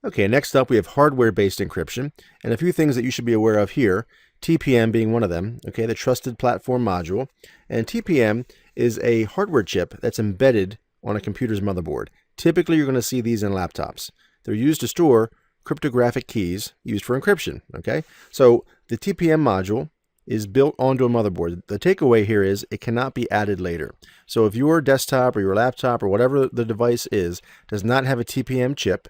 Okay, next up we have hardware-based encryption, and a few things that you should be aware of here, TPM being one of them, okay, the Trusted Platform Module. And TPM is a hardware chip that's embedded on a computer's motherboard. Typically, you're going to see these in laptops. They're used to store cryptographic keys used for encryption, okay? So the TPM module is built onto a motherboard. The takeaway here is it cannot be added later. So if your desktop or your laptop or whatever the device is does not have a TPM chip,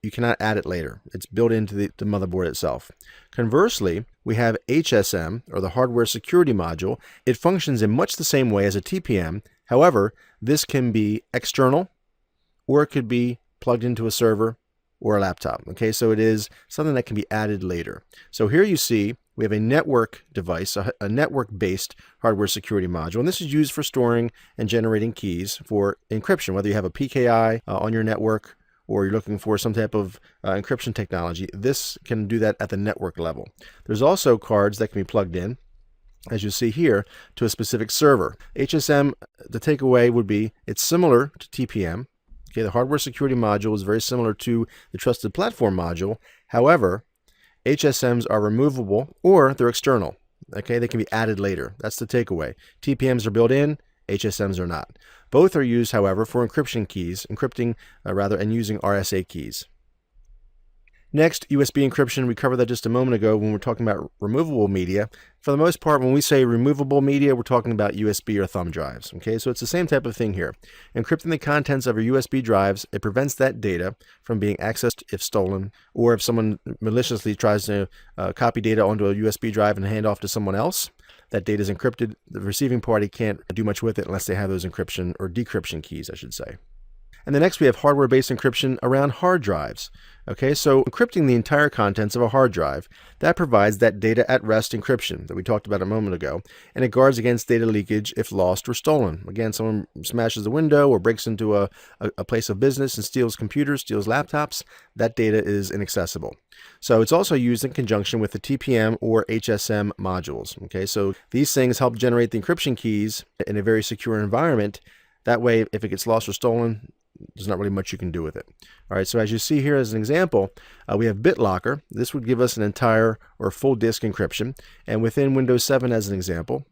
you cannot add it later. It's built into the motherboard itself. Conversely, we have HSM, or the Hardware Security Module. It functions in much the same way as a TPM. However, this can be external, or it could be plugged into a server or a laptop. Okay, so it is something that can be added later. So here you see we have a network device, a network-based hardware security module, and this is used for storing and generating keys for encryption, whether you have a PKI on your network or you're looking for some type of encryption technology. This can do that at the network level. There's also cards that can be plugged in, as you see here, to a specific server. HSM, the takeaway would be it's similar to TPM. Okay, the hardware security module is very similar to the trusted platform module. However, HSMs are removable or they're external. Okay, they can be added later. That's the takeaway. TPMs are built in, HSMs are not. Both are used, however, for encryption keys, and using RSA keys. Next, USB encryption. We covered that just a moment ago when we were talking about removable media. For the most part, when we say removable media, we're talking about USB or thumb drives. Okay, so it's the same type of thing here. Encrypting the contents of your USB drives, it prevents that data from being accessed if stolen, or if someone maliciously tries to copy data onto a USB drive and hand off to someone else. That data is encrypted. The receiving party can't do much with it unless they have those encryption or decryption keys, I should say. And then next we have hardware-based encryption around hard drives. Okay, so encrypting the entire contents of a hard drive, that provides that data at rest encryption that we talked about a moment ago, and it guards against data leakage if lost or stolen. Again, someone smashes the window or breaks into a place of business and steals computers, steals laptops, that data is inaccessible. So it's also used in conjunction with the TPM or HSM modules. Okay, so these things help generate the encryption keys in a very secure environment. That way, if it gets lost or stolen, there's not really much you can do with it. All right, so as you see here as an example, we have BitLocker. This would give us an entire or full disk encryption. And within Windows 7 as an example,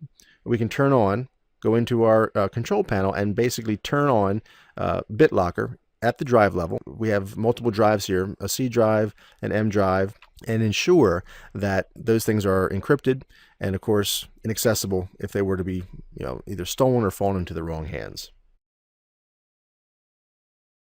we can go into our control panel and basically turn on BitLocker at the drive level. We have multiple drives here, a C drive, an M drive, and ensure that those things are encrypted and, of course, inaccessible if they were to be either stolen or fall into the wrong hands.